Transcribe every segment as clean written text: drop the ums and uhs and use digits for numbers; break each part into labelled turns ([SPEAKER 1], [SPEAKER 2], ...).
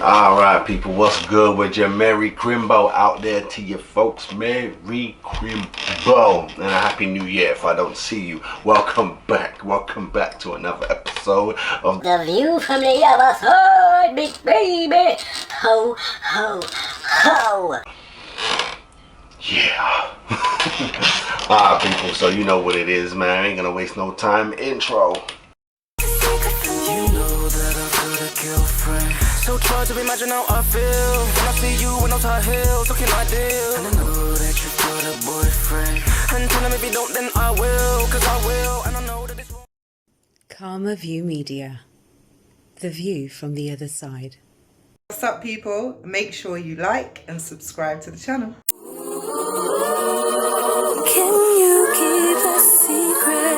[SPEAKER 1] Alright people, what's good with your Merry Crimbo out there to you folks? Merry Crimbo and a Happy New Year if I don't see you. Welcome back to another episode of
[SPEAKER 2] The View from the Other Side, big baby. Ho, ho, ho.
[SPEAKER 1] Yeah. Alright people, so you know what it is, man. I ain't gonna waste no time. Intro.
[SPEAKER 3] So try to imagine how I feel when I see you in those high heels, looking ideal. And I know that you got a boyfriend. And tell him if you don't, then I will, cause I will. And I know that it's wrong.
[SPEAKER 4] Karma View Media. The view from the other side.
[SPEAKER 5] What's up people? Make sure you like and subscribe to the channel.
[SPEAKER 3] Can you keep a secret?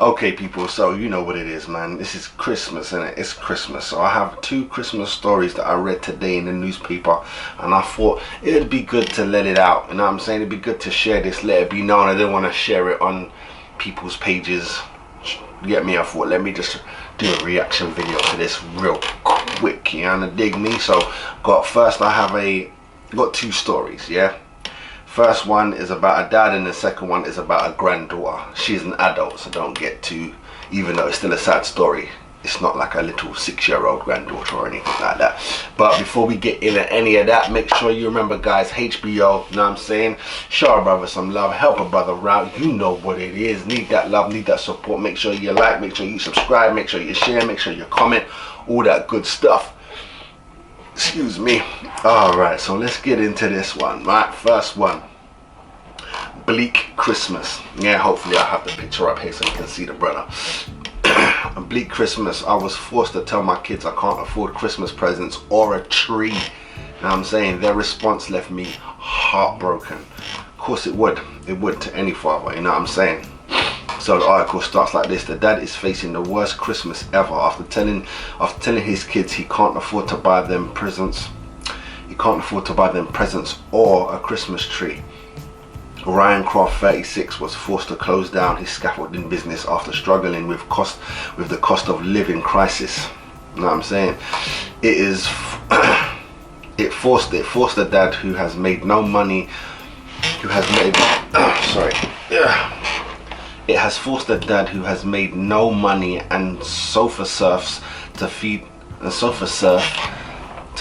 [SPEAKER 1] Okay people, so you know what it is, man. This is Christmas, and it's Christmas. So I have two Christmas stories that I read today in the newspaper, and I thought it'd be good to let it out. You know what I'm saying? It'd be good to share this, let it be known. I didn't want to share it on people's pages. You get me? I thought let me just do a reaction video to this real quick, you know, dig me. So got two stories, yeah. First one is about a dad and the second one is about a granddaughter. She's an adult, so don't get too, even though it's still a sad story, it's not like a little 6-year-old granddaughter or anything like that. But before we get into any of that, make sure you remember guys, HBO, you know what I'm saying? Show a brother some love, help a brother out, you know what it is. Need that love, need that support. Make sure you like, make sure you subscribe, make sure you share, make sure you comment, all that good stuff. Excuse me. Alright, so let's get into this one. Right, first one. Bleak Christmas. Yeah, hopefully I have the picture up here so you can see the brother. A bleak Christmas. I was forced to tell my kids I can't afford Christmas presents or a tree. You know what I'm saying? Their response left me heartbroken. Of course it would. It would to any father, you know what I'm saying? So the article starts like this. The dad is facing the worst Christmas ever after telling his kids he can't afford to buy them presents. He can't afford to buy them presents or a Christmas tree. Ryan Croft, 36, was forced to close down his scaffolding business after struggling with the cost of living crisis. You know what I'm saying? It forced the dad who has made no money, It has forced the dad who has made no money and sofa surfs to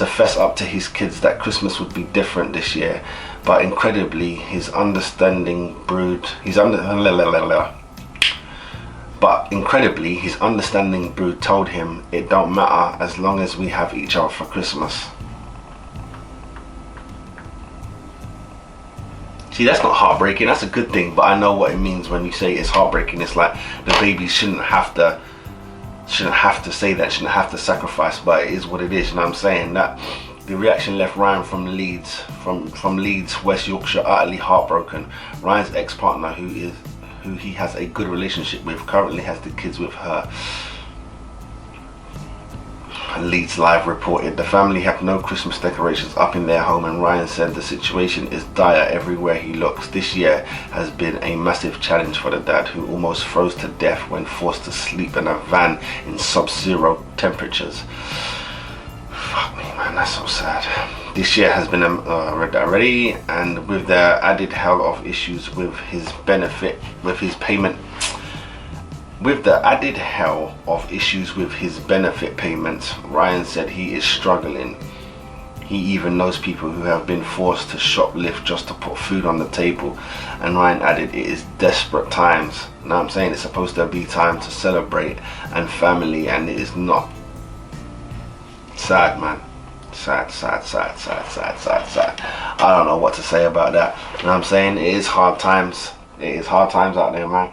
[SPEAKER 1] fess up to his kids that Christmas would be different this year. But incredibly, his understanding brood told him it don't matter as long as we have each other for Christmas. See, that's not heartbreaking, that's a good thing, but I know what it means when you say it's heartbreaking. It's like the baby shouldn't have to say that, shouldn't have to sacrifice, but it is what it is, you know what I'm saying? That the reaction left Ryan from Leeds, West Yorkshire, utterly heartbroken. Ryan's ex-partner, who he has a good relationship with, currently has the kids with her. Leeds Live reported the family have no Christmas decorations up in their home, and Ryan said the situation is dire everywhere he looks. This year has been a massive challenge for the dad, who almost froze to death when forced to sleep in a van in sub-zero temperatures. Fuck me, man, that's so sad. This year has been read that already, and with the added hell of issues with his benefit payments, Ryan said he is struggling. He even knows people who have been forced to shoplift just to put food on the table. And Ryan added, it is desperate times. You know what I'm saying? It's supposed to be time to celebrate and family, and it is not. Sad, man. Sad. I don't know what to say about that. You know what I'm saying? It is hard times. It is hard times out there, man.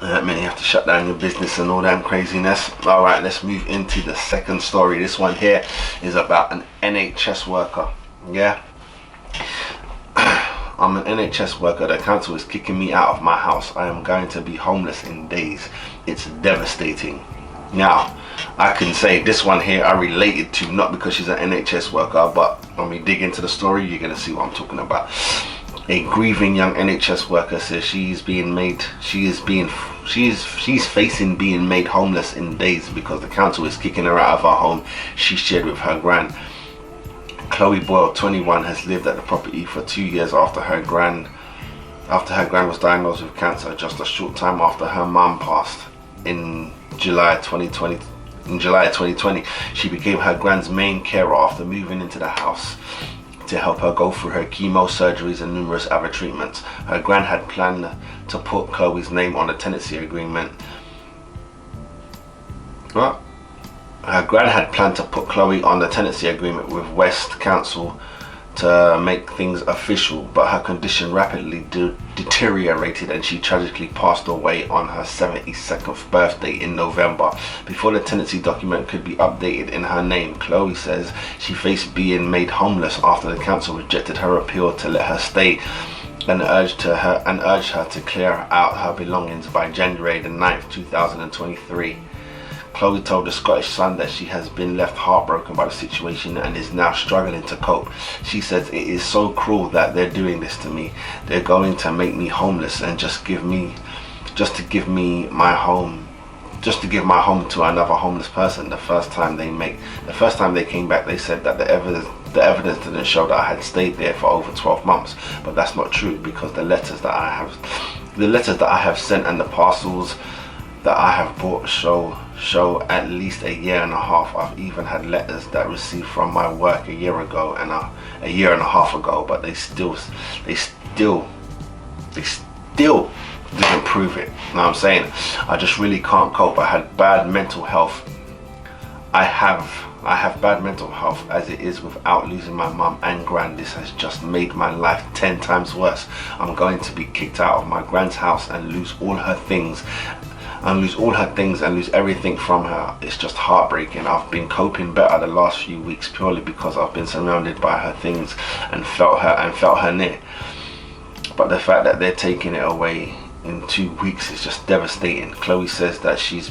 [SPEAKER 1] That means you have to shut down your business and all that craziness. Alright, let's move into the second story. This one here is about an NHS worker. Yeah? I'm an NHS worker. The council is kicking me out of my house. I am going to be homeless in days. It's devastating. Now, I can say this one here I related to, not because she's an NHS worker, but when we dig into the story, you're going to see what I'm talking about. A grieving young NHS worker says she's facing being made homeless in days because the council is kicking her out of her home she shared with her gran. Chloe Boyle, 21, has lived at the property for 2 years after her gran was diagnosed with cancer just a short time after her mum passed in July 2020. In July 2020, she became her gran's main carer after moving into the house to help her go through her chemo, surgeries and numerous other treatments. Her gran had planned to put Chloe's name on the tenancy agreement. Her gran had planned to put Chloe on the tenancy agreement with West Council to make things official, but her condition rapidly deteriorated and she tragically passed away on her 72nd birthday in November. Before the tenancy document could be updated in her name, Chloe says she faced being made homeless after the council rejected her appeal to let her stay and urged her to clear out her belongings by January the 9th, 2023. Chloe told the Scottish Sun that she has been left heartbroken by the situation and is now struggling to cope. She says, "It is so cruel that they're doing this to me. They're going to make me homeless and just to give my home to another homeless person." The first time they came back, they said that the evidence didn't show that I had stayed there for over 12 months, but that's not true because the letters that I have sent and the parcels that I have bought show at least a year and a half. I've even had letters that received from my work a year and a half ago, but they still didn't prove it. You know what I'm saying? I just really can't cope. I had bad mental health. I have bad mental health as it is without losing my mum and gran. This has just made my life 10 times worse. I'm going to be kicked out of my gran's house and lose all her things and lose everything from her. It's just heartbreaking. I've been coping better the last few weeks purely because I've been surrounded by her things and felt her near. But the fact that they're taking it away in 2 weeks is just devastating. Chloe says that she has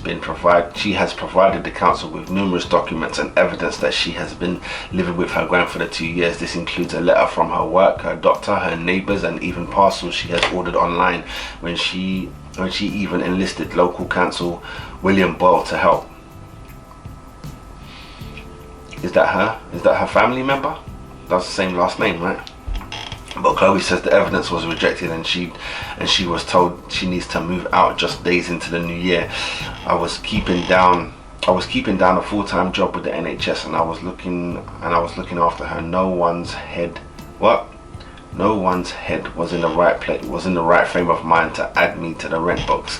[SPEAKER 1] provided the council with numerous documents and evidence that she has been living with her gran for the 2 years. This includes a letter from her work, her doctor, her neighbours, and even parcels she has ordered online when she even enlisted local council William Boyle to help. Is that her? Is that her family member? That's the same last name, right? But Chloe says the evidence was rejected and she was told she needs to move out just days into the new year. I was keeping down a full-time job with the NHS and I was looking after her. No one's head was in the right frame of mind to add me to the rent books.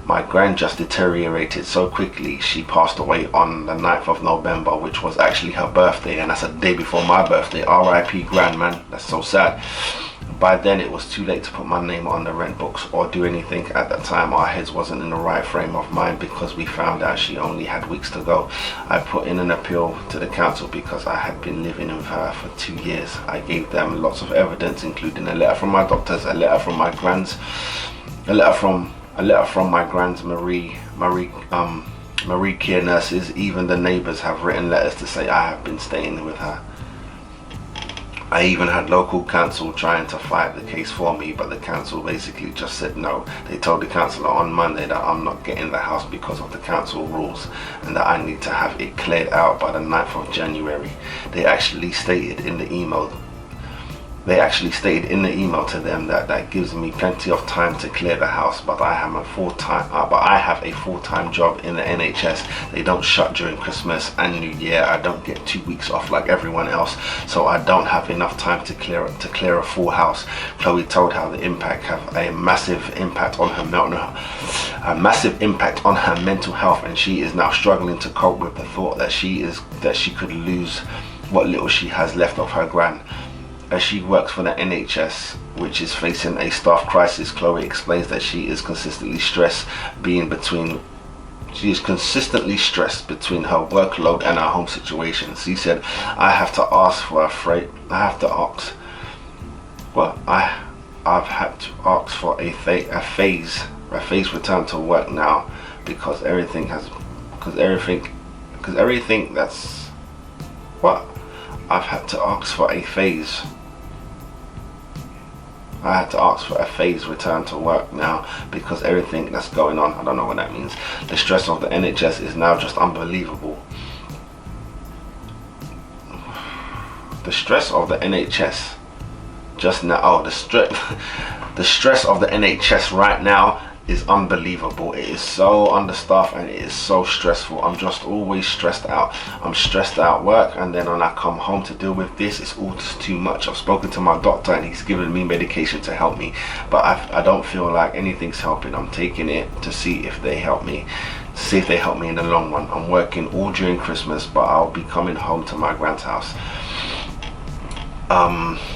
[SPEAKER 1] My gran just deteriorated so quickly. She passed away on the 9th of November, which was actually her birthday, and that's a day before my birthday. R.I.P. gran, man. That's so sad. By then it was too late to put my name on the rent books or do anything. At that time our heads wasn't in the right frame of mind because we found out she only had weeks to go. I put in an appeal to the council because I had been living with her for 2 years. I gave them lots of evidence, including a letter from my doctors, a letter from my gran's Marie care nurses. Even the neighbours have written letters to say I have been staying with her. I even had local council trying to fight the case for me, but the council basically just said no. They told the councillor on Monday that I'm not getting the house because of the council rules and that I need to have it cleared out by the 9th of January. They actually stated in the email to them that gives me plenty of time to clear the house, but I have a full-time job in the NHS. They don't shut during Christmas and New Year. I don't get 2 weeks off like everyone else, so I don't have enough time to clear a full house. Chloe told how the impact have a massive impact on her mental health, and she is now struggling to cope with the thought that she could lose what little she has left of her gran. As she works for the NHS, which is facing a staff crisis, Chloe explains that she is consistently stressed between her workload and her home situation. She said, I've had to ask for a phase return to work now because I've had to ask for a phase I had to ask for a phased return to work now because everything that's going on, I don't know what that means. The stress of the NHS is now just unbelievable. The stress of the NHS just now, oh, the stress of the NHS right now is unbelievable. It is so understaffed and it is so stressful. I'm just always stressed out. I'm stressed out at work, and then when I come home to deal with this, it's all just too much. I've spoken to my doctor and he's given me medication to help me, but I don't feel like anything's helping. I'm taking it to see if they help me, in the long run. I'm working all during Christmas, but I'll be coming home to my grand's house.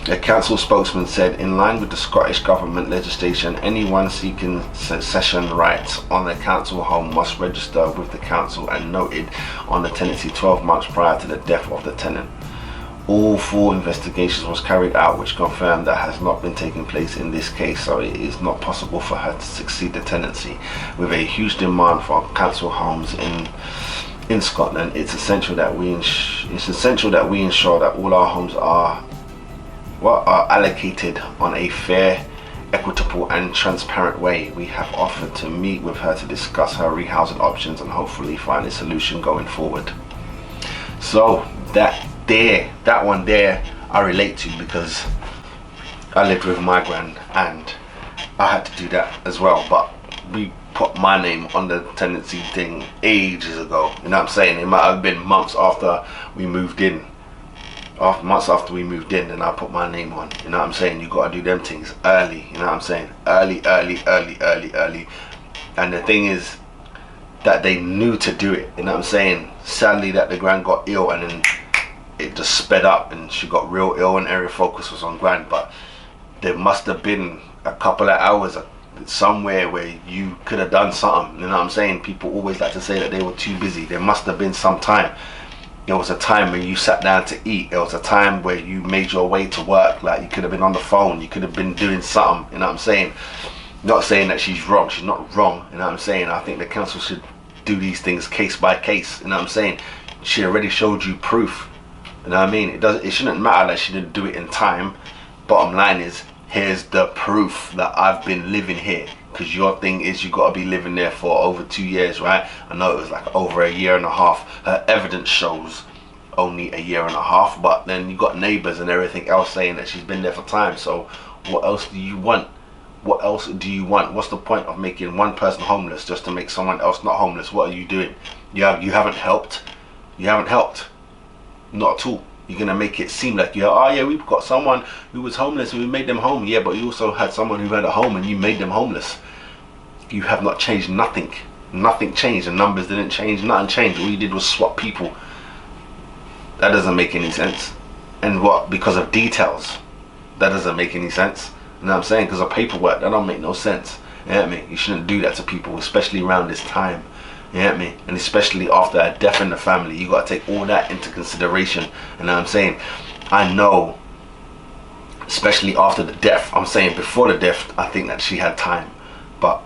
[SPEAKER 1] A council spokesman said, in line with the Scottish Government legislation, anyone seeking succession rights on a council home must register with the council and noted on the tenancy 12 months prior to the death of the tenant. All 4 investigations was carried out which confirmed that has not been taking place in this case, so it is not possible for her to succeed the tenancy. With a huge demand for council homes in Scotland, it's essential that we ensure that all our homes are allocated on a fair, equitable and transparent way. We have offered to meet with her to discuss her rehousing options and hopefully find a solution going forward. So that one there I relate to, because I lived with my gran and I had to do that as well, but we put my name on the tenancy thing ages ago. You know what I'm saying? It might have been months after we moved in. Months after we moved in, then I put my name on. You know what I'm saying? You gotta do them things early. You know what I'm saying? Early. And the thing is that they knew to do it. You know what I'm saying? Sadly, that the gran got ill and then it just sped up and she got real ill and area focus was on gran. But there must have been a couple of hours somewhere where you could have done something. You know what I'm saying? People always like to say that they were too busy. There must have been some time. There was a time when you sat down to eat. There was a time where you made your way to work. Like, you could have been on the phone. You could have been doing something. You know what I'm saying? Not saying that she's wrong. She's not wrong. You know what I'm saying? I think the council should do these things case by case. You know what I'm saying? She already showed you proof. You know what I mean? It shouldn't matter that she didn't do it in time. Bottom line is, here's the proof that I've been living here. Because your thing is, you got to be living there for over 2 years, right? I know it was like over a year and a half. Her evidence shows only a year and a half, but then you got neighbors and everything else saying that she's been there for time. So what else do you want? What else do you want? What's the point of making one person homeless just to make someone else not homeless? What are you doing? You haven't helped. You haven't helped. Not at all. You're gonna make it seem like we've got someone who was homeless and we made them home. Yeah, but you also had someone who had a home and you made them homeless. You have not changed nothing. Nothing changed. The numbers didn't change. Nothing changed. All you did was swap people. That doesn't make any sense. And what? Because of details. That doesn't make any sense. You know what I'm saying? Because of paperwork. That don't make no sense. You know what I mean? You shouldn't do that to people, especially around this time. You know what I mean? And especially after a death in the family. You got to take all that into consideration. You know what I'm saying? I know, especially after the death. I'm saying before the death, I think that she had time. But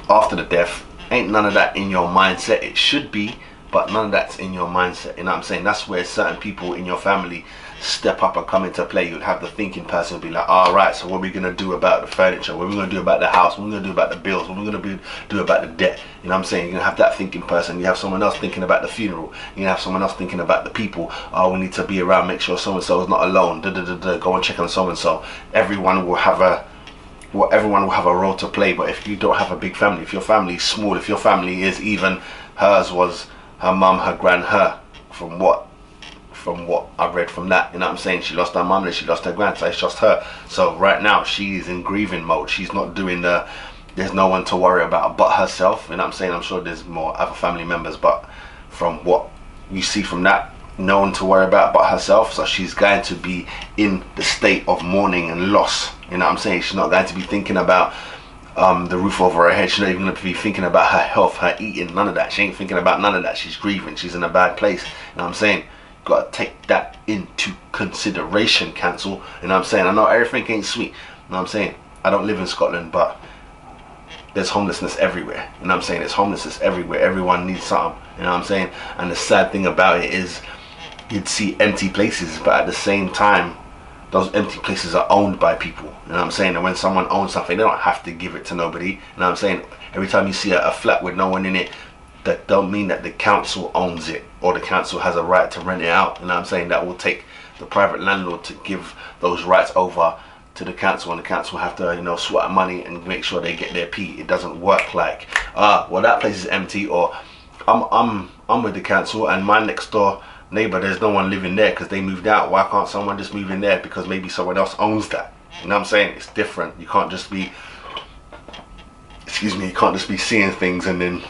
[SPEAKER 1] after the death, ain't none of that in your mindset. It should be, but none of that's in your mindset. You know what I'm saying? That's where certain people in your family step up and come into play. You'll have the thinking person be like, all right, so what are we going to do about the furniture? What are we going to do about the house? What are we going to do about the bills? What are we going to do about the debt? You know what I'm saying? You're going to have that thinking person. You have someone else thinking about the funeral. You're going to have someone else thinking about the people. Oh, we need to be around, make sure so-and-so is not alone. Go and check on so-and-so. Everyone will have a role to play. But if you don't have a big family, if your family is small, if your family is even, hers was her mum, her gran, her, from what I've read from that, you know what I'm saying? She lost her mum and she lost her gran, so it's just her. So right now she's in grieving mode. She's not doing there's no one to worry about but herself, you know what I'm saying? I'm sure there's more other family members, but from what you see from that, no one to worry about but herself. So she's going to be in the state of mourning and loss, you know what I'm saying? She's not going to be thinking about the roof over her head. She's not even going to be thinking about her health, her eating, none of that. She ain't thinking about none of that. She's grieving. She's in a bad place, you know what I'm saying? Got to take that into consideration, council. You know what I'm saying? I know everything ain't sweet. You know what I'm saying? I don't live in Scotland, but there's homelessness everywhere. You know what I'm saying? There's homelessness everywhere. Everyone needs something. You know what I'm saying? And the sad thing about it is you'd see empty places, but at the same time, those empty places are owned by people. You know what I'm saying? And when someone owns something, they don't have to give it to nobody. You know what I'm saying? Every time you see a flat with no one in it, that don't mean that the council owns it or the council has a right to rent it out. You know what I'm saying? That will take the private landlord to give those rights over to the council, and the council have to, you know, sweat money and make sure they get their P. It doesn't work like, well, that place is empty, or I'm with the council and my next door neighbor, there's no one living there because they moved out. Why can't someone just move in there? Because maybe someone else owns that. You know what I'm saying? It's different. You can't just be, excuse me, you can't just be seeing things and then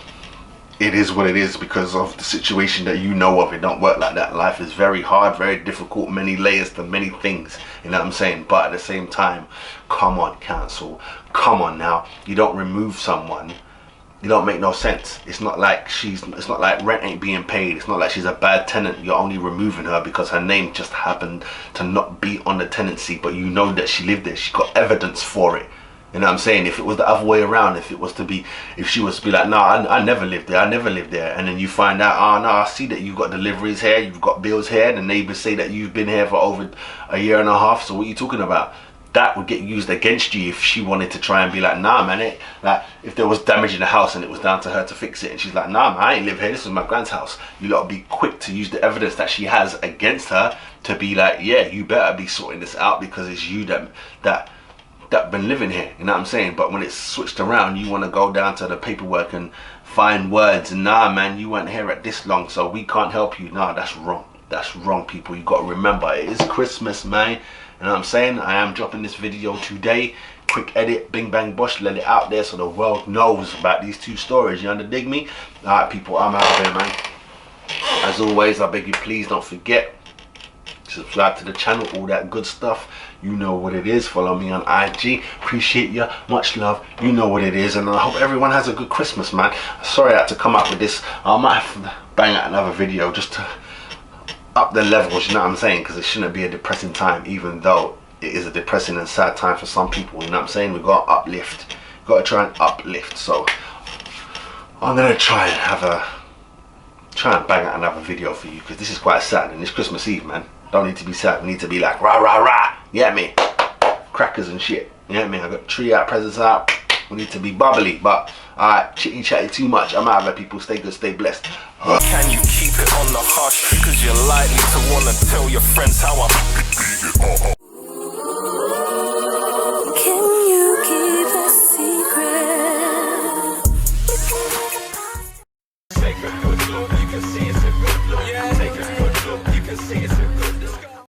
[SPEAKER 1] it is what it is because of the situation that you know of. It don't work like that. Life is very hard, very difficult, many layers to many things. You know what I'm saying? But at the same time, come on, council, come on now. You don't remove someone. You don't make no sense. It's not like it's not like rent ain't being paid. It's not like she's a bad tenant. You're only removing her because her name just happened to not be on the tenancy, but you know that she lived there. She got evidence for it. You know what I'm saying? If it was the other way around, if she was to be like, no, I never lived there, I never lived there, and then you find out, oh no, I see that you've got deliveries here, you've got bills here, the neighbors say that you've been here for over a year and a half, so what are you talking about? That would get used against you if she wanted to try and be like, nah man, like if there was damage in the house and it was down to her to fix it, and she's like, nah man, I ain't live here, this is my grand's house. You lot be quick to use the evidence that she has against her to be like, yeah, you better be sorting this out because it's you that been living here. You know what I'm saying? But when it's switched around, you want to go down to the paperwork and find words and, nah man, you weren't here at this long, so we can't help you. Nah, that's wrong. That's wrong, people. You got to remember, it is Christmas, man. You know what I'm saying? I am dropping this video today. Quick edit, bing bang bosh, let it out there so the world knows about these two stories. You underdig me? Alright people, I'm out of here, man. As always, I beg you, please don't forget, subscribe to the channel, all that good stuff. You know what it is. Follow me on IG. Appreciate you. Much love. You know what it is. And I hope everyone has a good Christmas, man. Sorry I had to come up with this. I might have to bang out another video just to up the levels, you know what I'm saying? Because it shouldn't be a depressing time, even though it is a depressing and sad time for some people. You know what I'm saying? We've got to uplift. We've got to try and uplift. So I'm going to try and bang out another video for you because this is quite sad. And it's Christmas Eve, man. Don't need to be sad. We need to be like rah rah rah. You get me? Crackers and shit. You get me? I got tree out, presents out. We need to be bubbly. But alright, chitty chatty too much. I'm out of it, people. Stay good, stay blessed.
[SPEAKER 3] Can you keep it on the hush? Cause you're likely to wanna tell your friends how I